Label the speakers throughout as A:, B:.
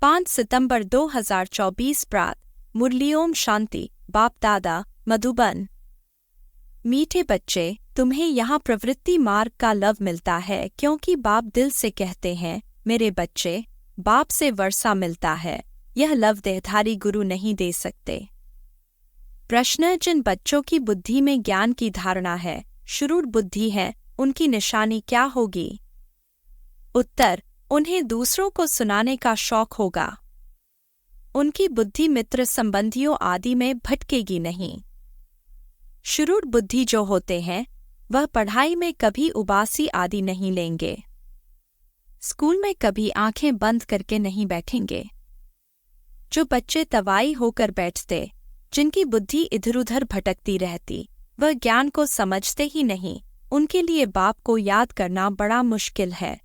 A: 5 सितंबर 2024 प्रात। मुरली ओम शांति। बाप दादा मधुबन। मीठे बच्चे, तुम्हें यहाँ प्रवृत्ति मार्ग का लव मिलता है क्योंकि बाप दिल से कहते हैं, मेरे बच्चे, बाप से वर्षा मिलता है। यह लव देहधारी गुरु नहीं दे सकते। प्रश्न: जिन बच्चों की बुद्धि में ज्ञान की धारणा है, शुरूर बुद्धि है, उनकी निशानी क्या होगी? उत्तर: उन्हें दूसरों को सुनाने का शौक होगा। उनकी बुद्धि मित्र संबंधियों आदि में भटकेगी नहीं। शुरूर बुद्धि जो होते हैं, वह पढ़ाई में कभी उबासी आदि नहीं लेंगे। स्कूल में कभी आंखें बंद करके नहीं बैठेंगे। जो बच्चे तवाई होकर बैठते, जिनकी बुद्धि इधर-उधर भटकती रहती, वह ज्ञान को समझते ही नहीं, उनके लिए बाप को याद करना बड़ा मुश्किल है।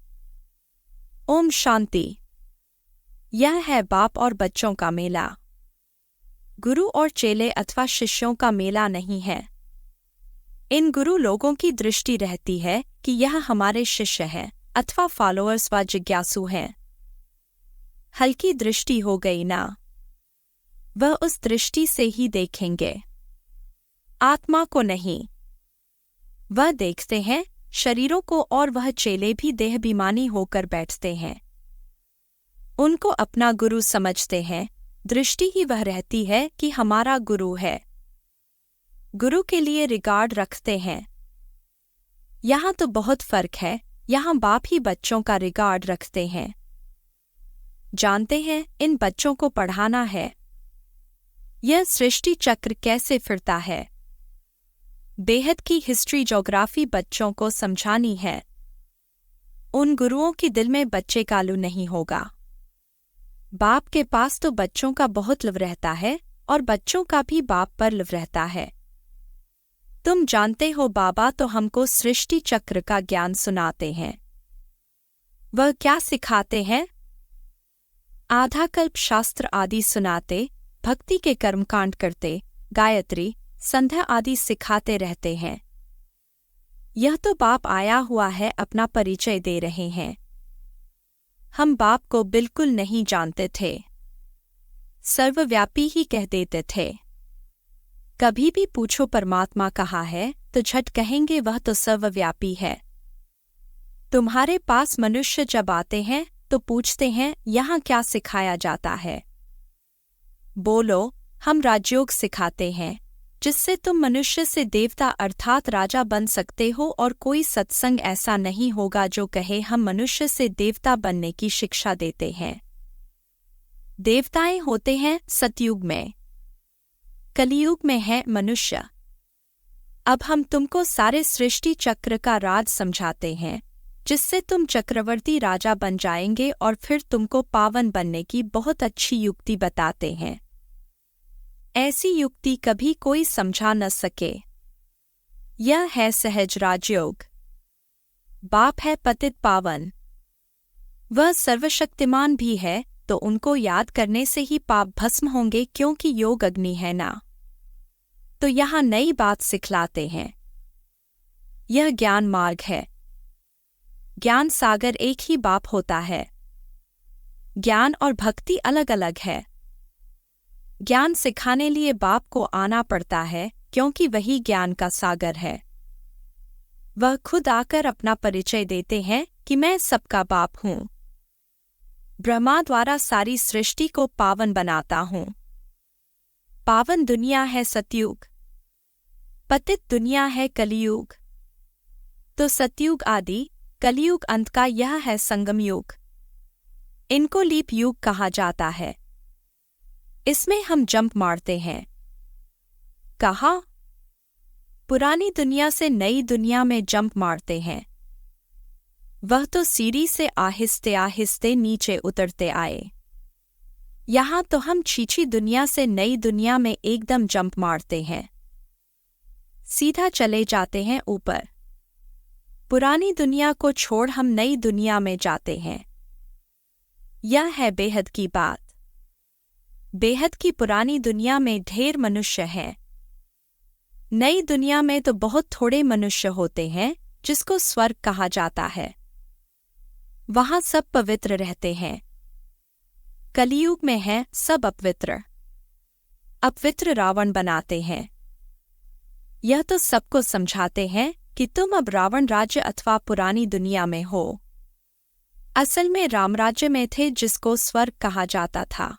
A: ओम शांति। यह है बाप और बच्चों का मेला। गुरु और चेले अथवा शिष्यों का मेला नहीं है। इन गुरु लोगों की दृष्टि रहती है कि यह हमारे शिष्य हैं अथवा फॉलोअर्स व जिज्ञासु हैं। हल्की दृष्टि हो गई ना? वह उस दृष्टि से ही देखेंगे, आत्मा को नहीं। वह देखते हैं शरीरों को, और वह चेले भी देहभिमानी होकर बैठते हैं। उनको अपना गुरु समझते हैं। दृष्टि ही वह रहती है कि हमारा गुरु है। गुरु के लिए रिगार्ड रखते हैं। यहाँ तो बहुत फर्क है। यहाँ बाप ही बच्चों का रिगार्ड रखते हैं। जानते हैं इन बच्चों को पढ़ाना है। यह सृष्टि चक्र कैसे फिरता है, बेहद की हिस्ट्री ज्योग्राफी बच्चों को समझानी है। उन गुरुओं की दिल में बच्चे कालू नहीं होगा। बाप के पास तो बच्चों का बहुत लव रहता है और बच्चों का भी बाप पर लव रहता है। तुम जानते हो, बाबा तो हमको सृष्टि चक्र का ज्ञान सुनाते हैं। वह क्या सिखाते हैं? आधा कल्प शास्त्र आदि सुनाते, भक्ति के कर्मकांड करते, गायत्री संध्या आदि सिखाते रहते हैं। यह तो बाप आया हुआ है, अपना परिचय दे रहे हैं। हम बाप को बिल्कुल नहीं जानते थे, सर्वव्यापी ही कह देते थे। कभी भी पूछो परमात्मा कहाँ है, तो झट कहेंगे वह तो सर्वव्यापी है। तुम्हारे पास मनुष्य जब आते हैं तो पूछते हैं, यहाँ क्या सिखाया जाता है? बोलो, हम राजयोग सिखाते हैं, जिससे तुम मनुष्य से देवता अर्थात राजा बन सकते हो, और कोई सत्संग ऐसा नहीं होगा जो कहे हम मनुष्य से देवता बनने की शिक्षा देते हैं। देवताएं होते हैं सतयुग में, कलियुग में है मनुष्य। अब हम तुमको सारे सृष्टि चक्र का राज समझाते हैं, जिससे तुम चक्रवर्ती राजा बन जाएंगे, और फिर तुमको पावन बनने की बहुत अच्छी युक्ति बताते हैं। ऐसी युक्ति कभी कोई समझा न सके। यह है सहज राजयोग। बाप है पतित पावन। वह सर्वशक्तिमान भी है, तो उनको याद करने से ही पाप भस्म होंगे, क्योंकि योग अग्नि है ना। तो यहाँ नई बात सिखलाते हैं। यह ज्ञान मार्ग है। ज्ञान सागर एक ही बाप होता है। ज्ञान और भक्ति अलग अलग है। ज्ञान सिखाने लिए बाप को आना पड़ता है, क्योंकि वही ज्ञान का सागर है। वह खुद आकर अपना परिचय देते हैं कि मैं सबका बाप हूँ। ब्रह्मा द्वारा सारी सृष्टि को पावन बनाता हूँ। पावन दुनिया है सतयुग, पतित दुनिया है कलियुग। तो सतयुग आदि, कलियुग अंत का यह है संगम युग। इनको लीप युग कहा जाता है। इसमें हम जंप मारते हैं। कहा? पुरानी दुनिया से नई दुनिया में जंप मारते हैं। वह तो सीढ़ी से आहिस्ते आहिस्ते नीचे उतरते आए। यहाँ तो हम छीछी दुनिया से नई दुनिया में एकदम जंप मारते हैं, सीधा चले जाते हैं ऊपर। पुरानी दुनिया को छोड़ हम नई दुनिया में जाते हैं। यह है बेहद की बात। बेहद की पुरानी दुनिया में ढेर मनुष्य हैं। नई दुनिया में तो बहुत थोड़े मनुष्य होते हैं, जिसको स्वर्ग कहा जाता है। वहाँ सब पवित्र रहते हैं। कलियुग में है सब अपवित्र। अपवित्र रावण बनाते हैं। यह तो सबको समझाते हैं कि तुम अब रावण राज्य अथवा पुरानी दुनिया में हो। असल में रामराज्य में थे जिसको स्वर्ग कहा जाता था।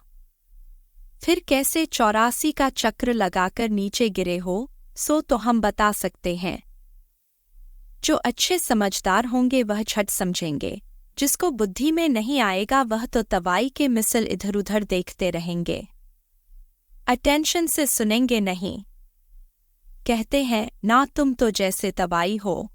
A: फिर कैसे 84 का चक्र लगाकर नीचे गिरे हो सो तो हम बता सकते हैं। जो अच्छे समझदार होंगे वह झट समझेंगे, जिसको बुद्धि में नहीं आएगा वह तो तवाई के मिसल इधर उधर देखते रहेंगे, अटेंशन से सुनेंगे नहीं। कहते हैं ना तुम तो जैसे तवाई हो।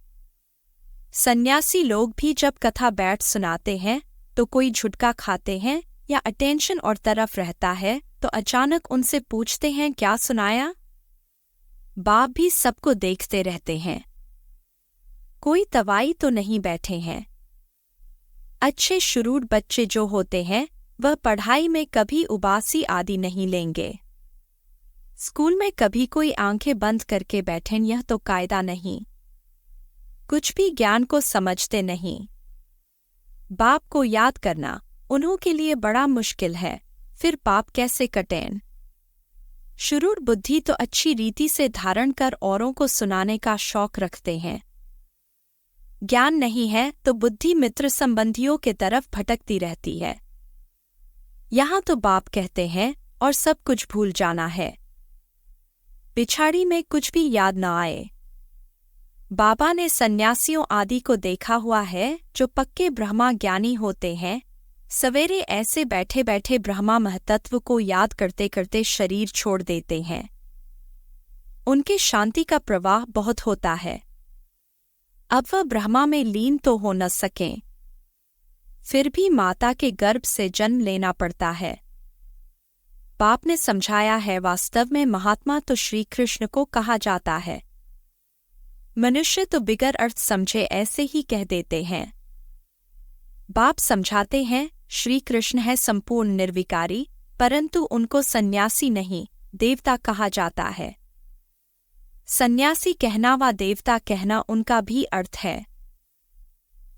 A: सन्यासी लोग भी जब कथा बैठ सुनाते हैं तो कोई झुटका खाते हैं या अटेंशन और तरफ रहता है तो अचानक उनसे पूछते हैं क्या सुनाया। बाप भी सबको देखते रहते हैं, कोई तवाई तो नहीं बैठे हैं। अच्छे शुरूर बच्चे जो होते हैं वह पढ़ाई में कभी उबासी आदि नहीं लेंगे। स्कूल में कभी कोई आंखें बंद करके बैठें यह तो कायदा नहीं। कुछ भी ज्ञान को समझते नहीं। बाप को याद करना उन्हों के लिए बड़ा मुश्किल है, फिर पाप कैसे कटें। शुरूर बुद्धि तो अच्छी रीति से धारण कर औरों को सुनाने का शौक रखते हैं। ज्ञान नहीं है तो बुद्धि मित्र संबंधियों के तरफ भटकती रहती है। यहाँ तो बाप कहते हैं और सब कुछ भूल जाना है, पिछाड़ी में कुछ भी याद न आए। बाबा ने सन्यासियों आदि को देखा हुआ है जो पक्के ब्रह्मा ज्ञानी होते हैं, सवेरे ऐसे बैठे बैठे ब्रह्मा महतत्व को याद करते करते शरीर छोड़ देते हैं। उनके शांति का प्रवाह बहुत होता है। अब वह ब्रह्मा में लीन तो हो न सकें, फिर भी माता के गर्भ से जन्म लेना पड़ता है। बाप ने समझाया है वास्तव में महात्मा तो श्री कृष्ण को कहा जाता है। मनुष्य तो बिगर अर्थ समझे ऐसे ही कह देते हैं। बाप समझाते हैं श्री कृष्ण है संपूर्ण निर्विकारी, परंतु उनको सन्यासी नहीं देवता कहा जाता है। सन्यासी कहना व देवता कहना उनका भी अर्थ है।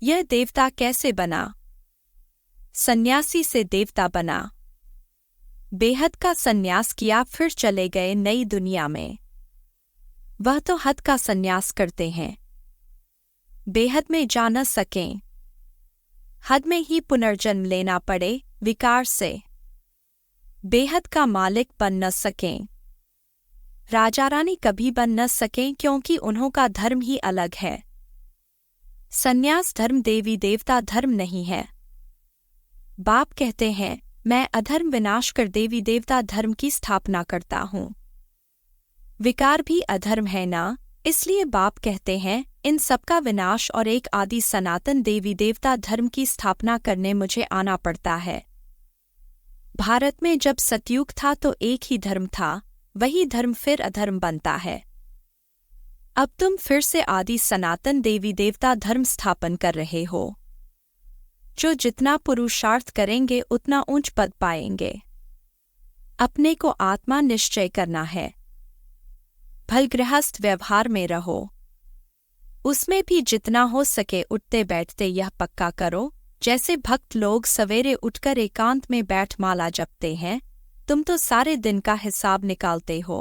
A: यह देवता कैसे बना? सन्यासी से देवता बना। बेहद का सन्यास किया फिर चले गए नई दुनिया में। वह तो हद का सन्यास करते हैं, बेहद में जा न सकें। हद में ही पुनर्जन्म लेना पड़े विकार से, बेहद का मालिक बन न सकें। राजा रानी कभी बन न सकें क्योंकि उन्हों का धर्म ही अलग है। सन्यास धर्म देवी देवता धर्म नहीं है। बाप कहते हैं मैं अधर्म विनाश कर देवी देवता धर्म की स्थापना करता हूँ। विकार भी अधर्म है ना, इसलिए बाप कहते हैं इन सबका विनाश और एक आदि सनातन देवी देवता धर्म की स्थापना करने मुझे आना पड़ता है। भारत में जब सतयुग था तो एक ही धर्म था, वही धर्म फिर अधर्म बनता है। अब तुम फिर से आदि सनातन देवी देवता धर्म स्थापन कर रहे हो। जो जितना पुरुषार्थ करेंगे उतना ऊंच पद पाएंगे। अपने को आत्मा निश्चय करना है। भलगृहस्थ व्यवहार में रहो, उसमें भी जितना हो सके उठते बैठते यह पक्का करो। जैसे भक्त लोग सवेरे उठकर एकांत में बैठ माला जपते हैं, तुम तो सारे दिन का हिसाब निकालते हो।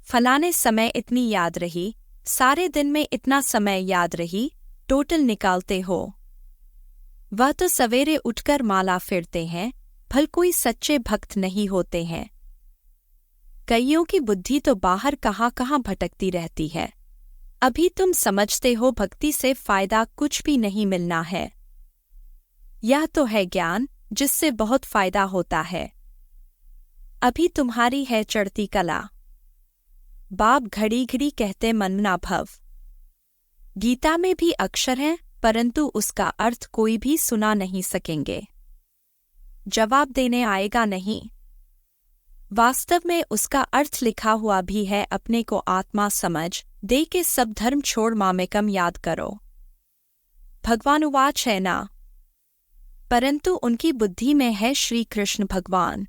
A: फलाने समय इतनी याद रही, सारे दिन में इतना समय याद रही, टोटल निकालते हो। वह तो सवेरे उठकर माला फिरते हैं, भल कोई सच्चे भक्त नहीं होते हैं। कईयों की बुद्धि तो बाहर कहाँ कहाँ भटकती रहती है। अभी तुम समझते हो भक्ति से फायदा कुछ भी नहीं मिलना है। यह तो है ज्ञान जिससे बहुत फायदा होता है। अभी तुम्हारी है चढ़ती कला। बाप घड़ी घड़ी कहते मन ना भव। गीता में भी अक्षर हैं परंतु उसका अर्थ कोई भी सुना नहीं सकेंगे। जवाब देने आएगा नहीं। वास्तव में उसका अर्थ लिखा हुआ भी है, अपने को आत्मा समझ दे के सब धर्म छोड़ मामेकम याद करो। भगवानुवाच है ना, परंतु उनकी बुद्धि में है श्री कृष्ण भगवान।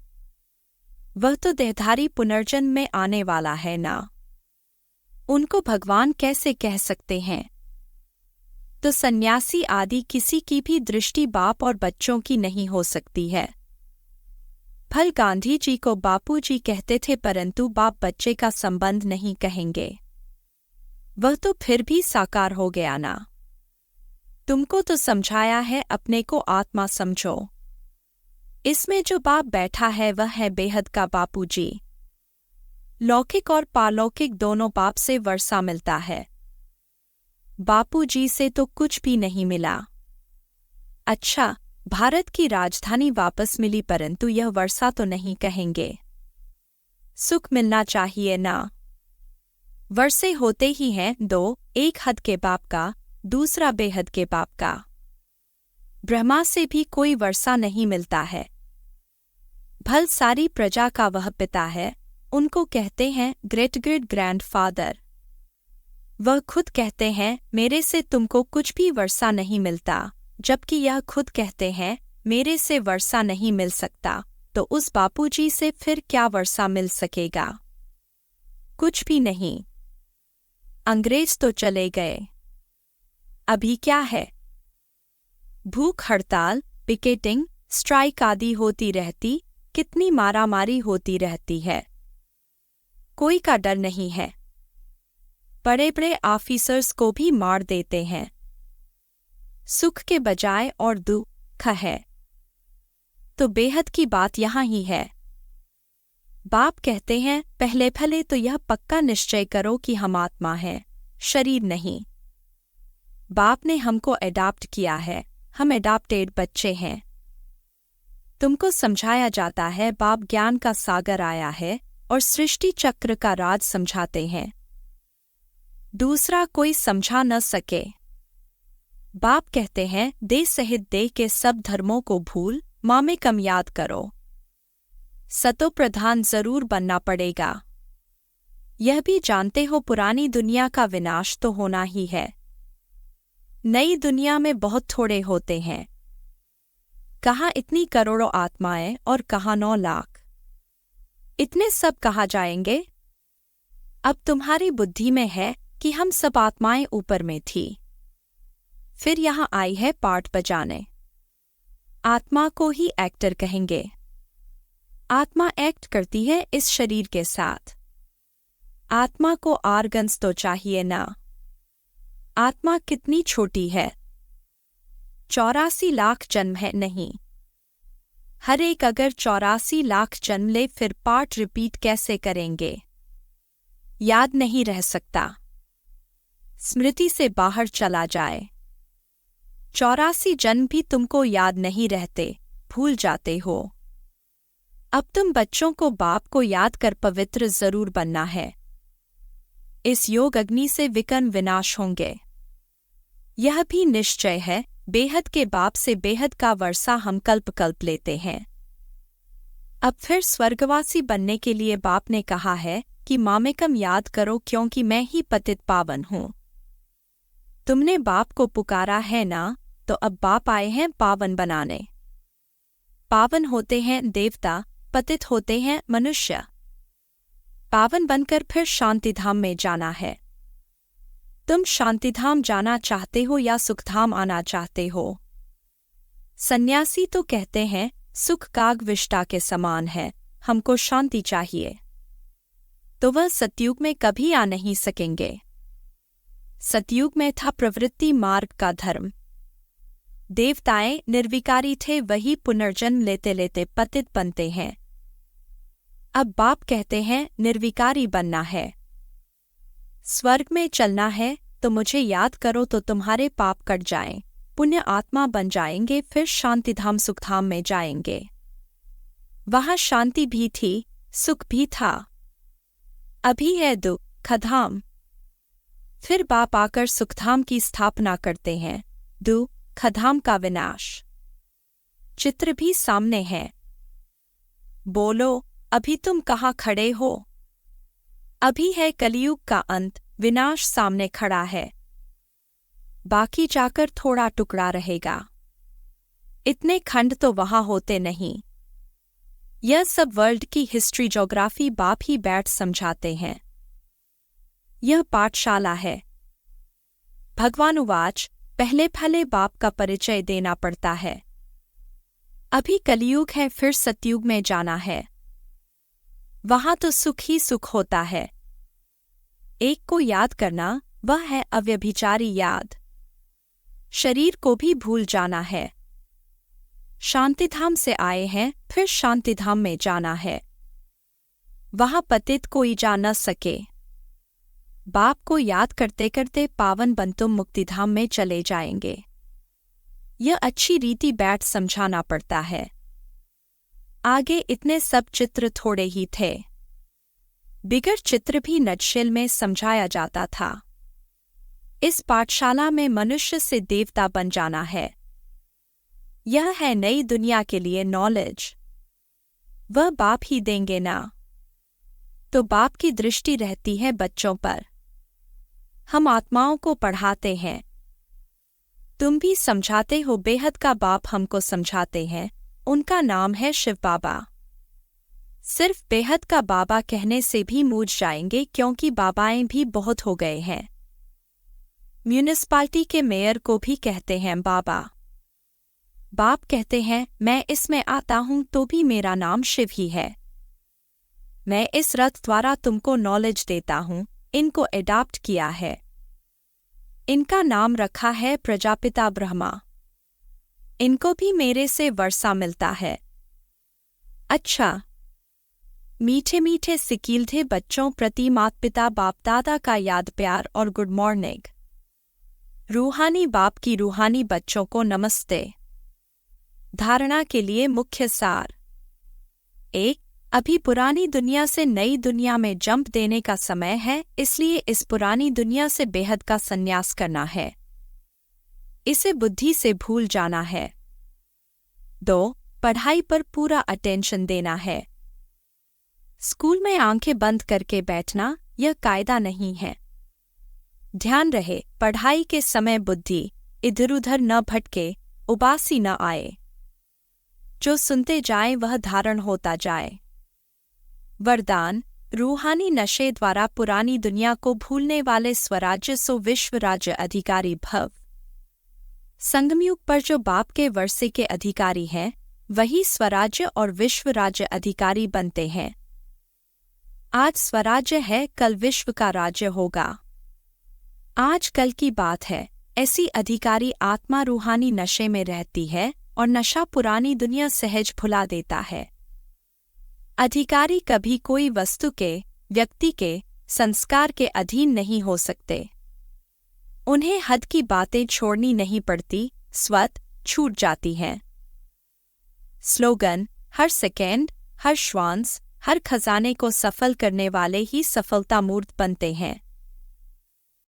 A: वह तो देहधारी पुनर्जन्म में आने वाला है ना, उनको भगवान कैसे कह सकते हैं? तो सन्यासी आदि किसी की भी दृष्टि बाप और बच्चों की नहीं हो सकती है। भल गांधी जी को बापूजी कहते थे, परंतु बाप बच्चे का संबंध नहीं कहेंगे। वह तो फिर भी साकार हो गया ना। तुमको तो समझाया है, अपने को आत्मा समझो। इसमें जो बाप बैठा है वह है बेहद का बापूजी। लौकिक और पालौकिक दोनों बाप से वर्षा मिलता है, बापूजी से तो कुछ भी नहीं मिला। अच्छा, भारत की राजधानी वापस मिली, परंतु यह वर्षा तो नहीं कहेंगे। सुख मिलना चाहिए ना। वर्षे होते ही हैं दो, एक हद के बाप का, दूसरा बेहद के बाप का। ब्रह्मा से भी कोई वर्षा नहीं मिलता है। भल सारी प्रजा का वह पिता है, उनको कहते हैं ग्रेट ग्रेट ग्रैंडफादर। वह खुद कहते हैं मेरे से तुमको कुछ भी वर्षा नहीं मिलता, जबकि यह खुद कहते हैं मेरे से वर्षा नहीं मिल सकता, तो उस बापूजी से फिर क्या वर्षा मिल सकेगा? कुछ भी नहीं। अंग्रेज तो चले गए, अभी क्या है? भूख हड़ताल, पिकेटिंग, स्ट्राइक आदि होती रहती, कितनी मारामारी होती रहती है, कोई का डर नहीं है। बड़े बड़े ऑफिसर्स को भी मार देते हैं। सुख के बजाय और दुख है। तो बेहद की बात यहाँ ही है। बाप कहते हैं पहले भले तो यह पक्का निश्चय करो कि हम आत्मा हैं, शरीर नहीं। बाप ने हमको एडाप्ट किया है, हम एडाप्टेड बच्चे हैं। तुमको समझाया जाता है बाप ज्ञान का सागर आया है और सृष्टि चक्र का राज समझाते हैं, दूसरा कोई समझा न सके। बाप कहते हैं देह सहित देह के सब धर्मों को भूल, माँ में कम याद करो। सतो प्रधान जरूर बनना पड़ेगा। यह भी जानते हो पुरानी दुनिया का विनाश तो होना ही है। नई दुनिया में बहुत थोड़े होते हैं। कहाँ इतनी करोड़ों आत्माएं और कहाँ 9 लाख। इतने सब कहाँ जाएंगे? अब तुम्हारी बुद्धि में है कि हम सब आत्माएं ऊपर में थी, फिर यहाँ आई है पार्ट बजाने। आत्मा को ही एक्टर कहेंगे। आत्मा एक्ट करती है इस शरीर के साथ। आत्मा को आर्गन्स तो चाहिए ना। आत्मा कितनी छोटी है, 84 लाख जन्म है नहीं। हर एक अगर 84 लाख जन्म ले फिर पार्ट रिपीट कैसे करेंगे? याद नहीं रह सकता, स्मृति से बाहर चला जाए। 84 जन्म भी तुमको याद नहीं रहते, भूल जाते हो। अब तुम बच्चों को बाप को याद कर पवित्र जरूर बनना है। इस योग अग्नि से विकर्म विनाश होंगे, यह भी निश्चय है। बेहद के बाप से बेहद का वर्षा हम कल्प कल्प लेते हैं। अब फिर स्वर्गवासी बनने के लिए बाप ने कहा है कि मामेकम याद करो, क्योंकि मैं ही पतित पावन हूँ। तुमने बाप को पुकारा है ना, तो अब बाप आए हैं पावन बनाने। पावन होते हैं देवता, पतित होते हैं मनुष्य। पावन बनकर फिर शांतिधाम में जाना है। तुम शांतिधाम जाना चाहते हो या सुखधाम आना चाहते हो? सन्यासी तो कहते हैं सुख कागविष्टा के समान है, हमको शांति चाहिए। तो वह सतयुग में कभी आ नहीं सकेंगे। सतयुग में था प्रवृत्ति मार्ग का धर्म। देवताएं निर्विकारी थे, वही पुनर्जन्म लेते लेते पतित बनते हैं। अब बाप कहते हैं निर्विकारी बनना है, स्वर्ग में चलना है, तो मुझे याद करो तो तुम्हारे पाप कट जाएं, पुण्य आत्मा बन जाएंगे, फिर शांतिधाम सुखधाम में जाएंगे। वहाँ शांति भी थी, सुख भी था। अभी है दुखधाम। फिर बाप आकर सुखधाम की स्थापना करते हैं, दुखधाम का विनाश। चित्र भी सामने है। बोलो अभी तुम कहाँ खड़े हो? अभी है कलयुग का अंत, विनाश सामने खड़ा है। बाकी जाकर थोड़ा टुकड़ा रहेगा। इतने खंड तो वहां होते नहीं। यह सब वर्ल्ड की हिस्ट्री ज्योग्राफी बाप ही बैठ समझाते हैं। यह पाठशाला है। भगवानुवाच, पहले भले बाप का परिचय देना पड़ता है। अभी कलयुग है, फिर सतयुग में जाना है। वहां तो सुख ही सुख होता है। एक को याद करना, वह है अव्यभिचारी याद। शरीर को भी भूल जाना है। शांतिधाम से आए हैं, फिर शांतिधाम में जाना है। वहां पतित कोई जा न सके। बाप को याद करते करते पावन बन तुम मुक्तिधाम में चले जाएंगे। यह अच्छी रीति बैठ समझाना पड़ता है। आगे इतने सब चित्र थोड़े ही थे। बिगर चित्र भी नटशेल में समझाया जाता था। इस पाठशाला में मनुष्य से देवता बन जाना है। यह है नई दुनिया के लिए नॉलेज। वह बाप ही देंगे ना, तो बाप की दृष्टि रहती है बच्चों पर। हम आत्माओं को पढ़ाते हैं। तुम भी समझाते हो। बेहद का बाप हमको समझाते हैं। उनका नाम है शिव बाबा। सिर्फ बेहद का बाबा कहने से भी मूझ जाएंगे, क्योंकि बाबाएं भी बहुत हो गए हैं। म्यूनिसपालिटी के मेयर को भी कहते हैं बाबा। बाप कहते हैं, मैं इसमें आता हूं तो भी मेरा नाम शिव ही है। मैं इस रथ द्वारा तुमको नॉलेज देता हूं। इनको एडॉप्ट किया है। इनका नाम रखा है प्रजापिता ब्रह्मा। इनको भी मेरे से वर्षा मिलता है। अच्छा, मीठे मीठे सिकीलधे बच्चों प्रति माता पिता बाप दादा का याद प्यार और गुड मॉर्निंग। रूहानी बाप की रूहानी बच्चों को नमस्ते। धारणा के लिए मुख्य सार। 1. अभी पुरानी दुनिया से नई दुनिया में जंप देने का समय है, इसलिए इस पुरानी दुनिया से बेहद का संन्यास करना है। इसे बुद्धि से भूल जाना है। 2. पढ़ाई पर पूरा अटेंशन देना है। स्कूल में आंखें बंद करके बैठना यह कायदा नहीं है। ध्यान रहे, पढ़ाई के समय बुद्धि इधर उधर न भटके, उबासी न आए। जो सुनते जाए वह धारण होता जाए। वरदान, रूहानी नशे द्वारा पुरानी दुनिया को भूलने वाले स्वराज्य सो विश्व राज्य अधिकारी भव। संगमयुग पर जो बाप के वर्षे के अधिकारी हैं, वही स्वराज्य और विश्व राज्य अधिकारी बनते हैं। आज स्वराज्य है, कल विश्व का राज्य होगा। आज कल की बात है। ऐसी अधिकारी आत्मा रूहानी नशे में रहती है और नशा पुरानी दुनिया सहज भुला देता है। अधिकारी कभी कोई वस्तु के, व्यक्ति के, संस्कार के अधीन नहीं हो सकते। उन्हें हद की बातें छोड़नी नहीं पड़ती, स्वत छूट जाती हैं। स्लोगन, हर सेकेंड, हर श्वास, हर खजाने को सफल करने वाले ही सफलता मूर्त बनते हैं।